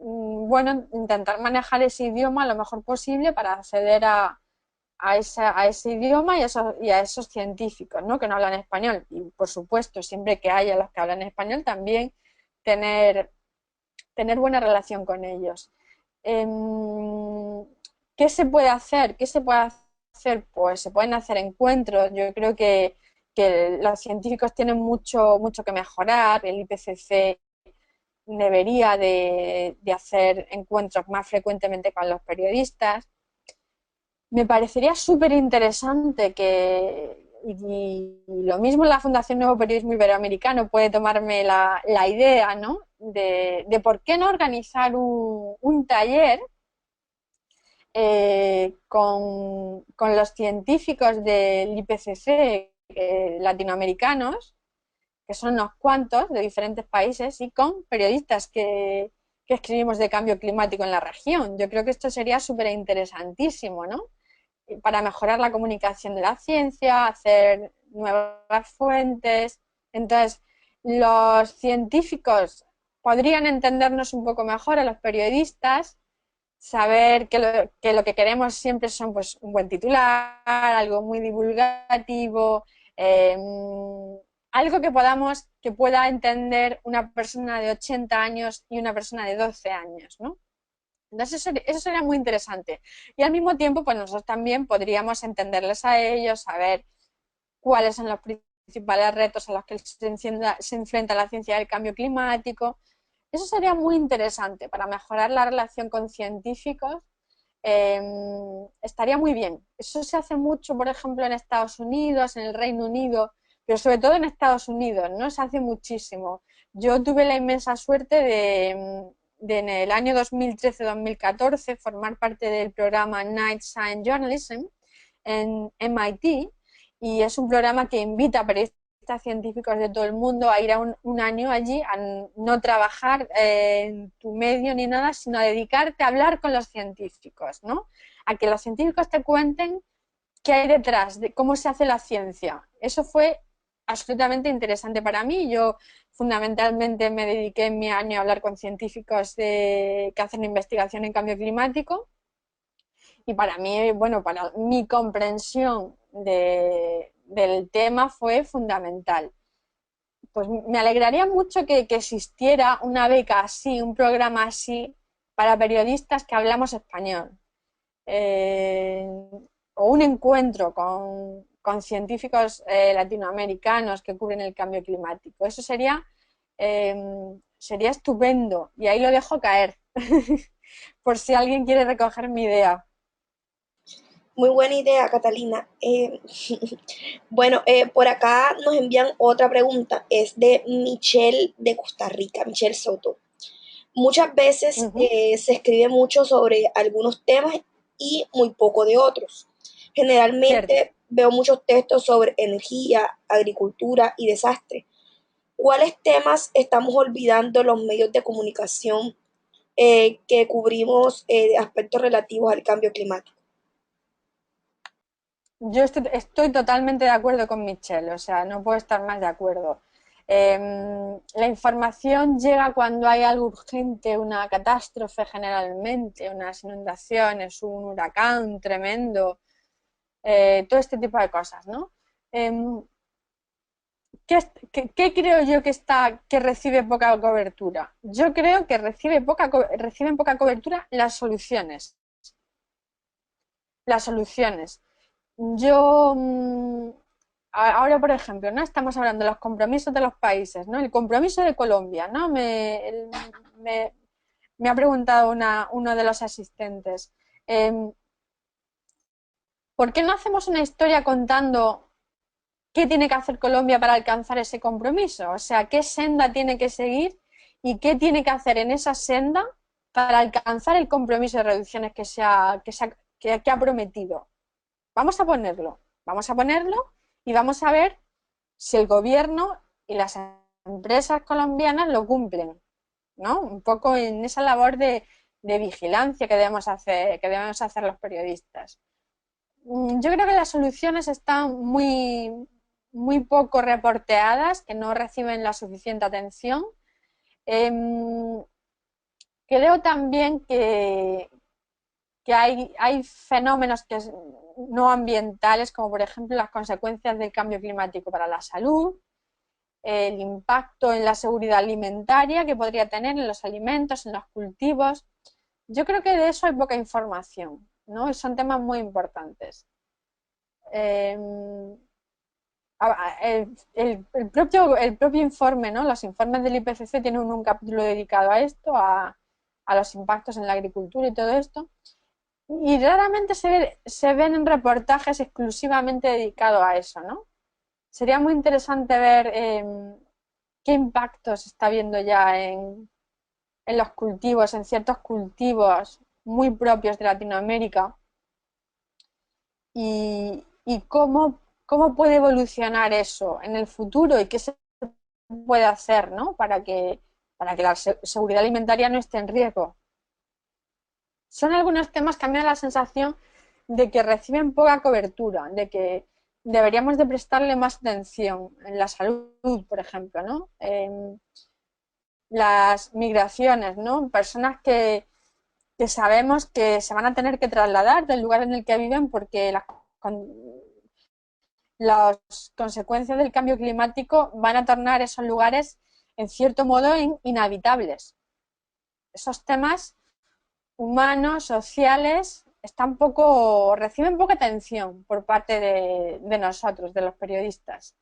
bueno, intentar manejar ese idioma lo mejor posible para acceder a ese idioma y a esos científicos, ¿no? Que no hablan español. Y por supuesto, siempre que haya los que hablan español, también tener, tener buena relación con ellos. Eh, ¿Qué se puede hacer? ¿Qué se puede hacer? Pues se pueden hacer encuentros. Yo creo que los científicos tienen mucho que mejorar. El IPCC debería de hacer encuentros más frecuentemente con los periodistas. Me parecería súper interesante y lo mismo la Fundación Nuevo Periodismo Iberoamericano puede tomarme la idea, ¿no? De por qué no organizar un taller con los científicos del IPCC latinoamericanos, que son unos cuantos de diferentes países, y con periodistas que escribimos de cambio climático en la región. Yo creo que esto sería súper interesantísimo, ¿no? Para mejorar la comunicación de la ciencia, hacer nuevas fuentes. Entonces, los científicos podrían entendernos un poco mejor a los periodistas, saber que lo que queremos siempre son pues, un buen titular, algo muy divulgativo, eh, algo que pueda entender una persona de 80 años y una persona de 12 años, ¿no? Entonces eso sería muy interesante. Y al mismo tiempo, pues nosotros también podríamos entenderles a ellos, saber cuáles son los principales retos a los que se enfrenta la ciencia del cambio climático. Eso sería muy interesante para mejorar la relación con científicos. Estaría muy bien. Eso se hace mucho, por ejemplo, en Estados Unidos, en el Reino Unido, pero sobre todo en Estados Unidos, ¿no? Se hace muchísimo. Yo tuve la inmensa suerte de en el año 2013-2014 formar parte del programa Night Science Journalism en MIT, y es un programa que invita a periodistas científicos de todo el mundo a ir a un año allí, a no trabajar en tu medio ni nada, sino a dedicarte a hablar con los científicos, ¿no? A que los científicos te cuenten qué hay detrás, de cómo se hace la ciencia. Eso fue absolutamente interesante para mí. Yo fundamentalmente me dediqué en mi año a hablar con científicos que hacen investigación en cambio climático, y para mí, bueno, para mi comprensión del tema fue fundamental. Pues me alegraría mucho que existiera una beca así, un programa así, para periodistas que hablamos español. Eh, o un encuentro con científicos latinoamericanos que cubren el cambio climático. Eso eh, sería estupendo, y ahí lo dejo caer, por si alguien quiere recoger mi idea. Muy buena idea, Catalina. Bueno, por acá nos envían otra pregunta. Es de Michelle de Costa Rica, Michelle Soto. Muchas veces Uh -huh. se escribe mucho sobre algunos temas y muy poco de otros. Cierto. Generalmente veo muchos textos sobre energía, agricultura y desastre. ¿Cuáles temas estamos olvidando los medios de comunicación que cubrimos de aspectos relativos al cambio climático? Yo estoy totalmente de acuerdo con Michelle, o sea, no puedo estar más de acuerdo. La información llega cuando hay algo urgente, una catástrofe generalmente, unas inundaciones, un huracán tremendo, todo este tipo de cosas, ¿no? Eh, ¿Qué creo yo que recibe poca cobertura? Yo creo que reciben poca cobertura las soluciones. Las soluciones. Yo, ahora, por ejemplo, ¿no? Estamos hablando de los compromisos de los países, ¿no? El compromiso de Colombia, ¿no? Me, me ha preguntado uno de los asistentes. Eh, ¿Por qué no hacemos una historia contando qué tiene que hacer Colombia para alcanzar ese compromiso? O sea, qué senda tiene que seguir y qué tiene que hacer en esa senda para alcanzar el compromiso de reducciones que ha prometido. Vamos a ponerlo y vamos a ver si el gobierno y las empresas colombianas lo cumplen, ¿no? Un poco en esa labor de vigilancia que debemos hacer los periodistas. Yo creo que las soluciones están muy poco reporteadas, que no reciben la suficiente atención. Eh, Creo también que hay fenómenos no ambientales, como por ejemplo las consecuencias del cambio climático para la salud, el impacto en la seguridad alimentaria que podría tener en los alimentos, en los cultivos. Yo creo que de eso hay poca información, ¿no? Y son temas muy importantes. Eh, el propio informe, ¿no? Los informes del IPCC tienen un capítulo dedicado a esto, a los impactos en la agricultura y todo esto. Y raramente se ven reportajes exclusivamente dedicados a eso, ¿no? sería muy interesante ver qué impactos está habiendo ya en los cultivos, en ciertos cultivos muy propios de Latinoamérica y cómo puede evolucionar eso en el futuro y qué se puede hacer, ¿no? Para que la seguridad alimentaria no esté en riesgo. Son algunos temas que a mí me da la sensación de que reciben poca cobertura, de que deberíamos de prestarle más atención en la salud, por ejemplo, ¿no? En las migraciones, ¿no? Personas que sabemos que se van a tener que trasladar del lugar en el que viven porque las consecuencias del cambio climático van a tornar esos lugares, en cierto modo, inhabitables. Esos temas humanos, sociales, reciben poca atención por parte de nosotros, de los periodistas.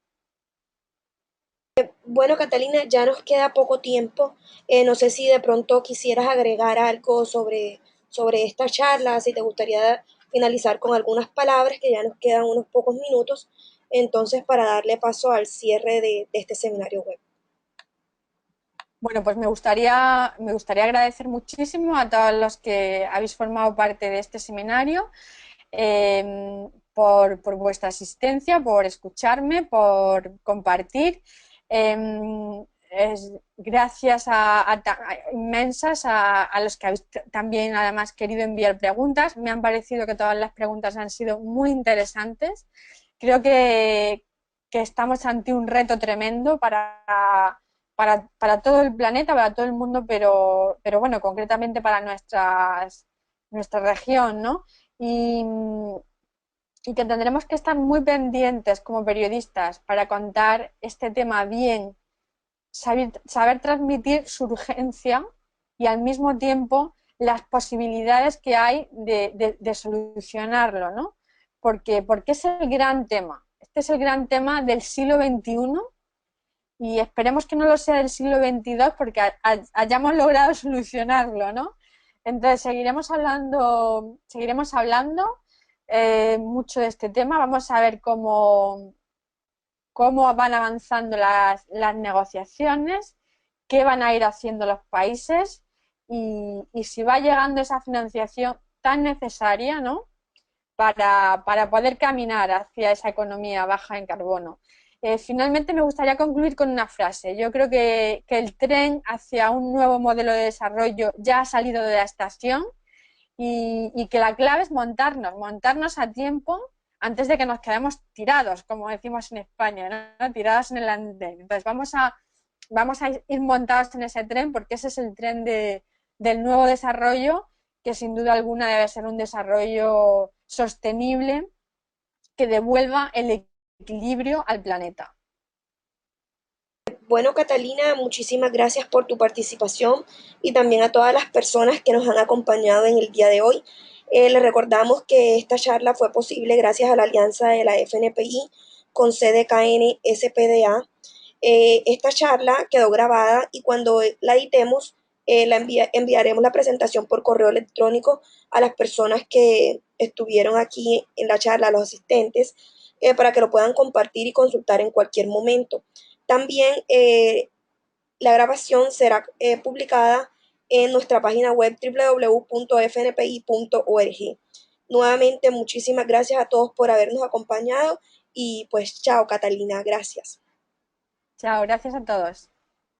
Bueno, Catalina, ya nos queda poco tiempo. No sé si de pronto quisieras agregar algo sobre esta charla, si te gustaría finalizar con algunas palabras, que ya nos quedan unos pocos minutos, entonces para darle paso al cierre de este seminario web. Bueno, pues me gustaría agradecer muchísimo a todos los que habéis formado parte de este seminario, por vuestra asistencia, por escucharme, por compartir. Gracias inmensas a los que habéis también además querido enviar preguntas. Me han parecido que todas las preguntas han sido muy interesantes. Creo que estamos ante un reto tremendo para todo el planeta, para todo el mundo, pero bueno, concretamente para nuestra región, ¿no? Y, y que tendremos que estar muy pendientes como periodistas para contar este tema bien, saber transmitir su urgencia y al mismo tiempo las posibilidades que hay de solucionarlo, ¿no? Porque es el gran tema. Este es el gran tema del siglo XXI y esperemos que no lo sea del siglo XXII porque hayamos logrado solucionarlo, ¿no? Entonces seguiremos hablando mucho de este tema. Vamos a ver cómo van avanzando las negociaciones, qué van a ir haciendo los países y si va llegando esa financiación tan necesaria, ¿no? Para poder caminar hacia esa economía baja en carbono. Finalmente me gustaría concluir con una frase. Yo creo que el tren hacia un nuevo modelo de desarrollo ya ha salido de la estación y que la clave es montarnos a tiempo antes de que nos quedemos tirados, como decimos en España, ¿no? Tirados en el andén. Entonces vamos a ir montados en ese tren porque ese es el tren del nuevo desarrollo que sin duda alguna debe ser un desarrollo sostenible que devuelva el equilibrio al planeta. Bueno, Catalina, muchísimas gracias por tu participación y también a todas las personas que nos han acompañado en el día de hoy. Les recordamos que esta charla fue posible gracias a la alianza de la FNPI con CDKN SPDA. Esta charla quedó grabada y cuando la editemos, enviaremos la presentación por correo electrónico a las personas que estuvieron aquí en la charla, a los asistentes, para que lo puedan compartir y consultar en cualquier momento. También la grabación será publicada en nuestra página web www.fnpi.org. Nuevamente, muchísimas gracias a todos por habernos acompañado y pues chao, Catalina, gracias. Chao, gracias a todos.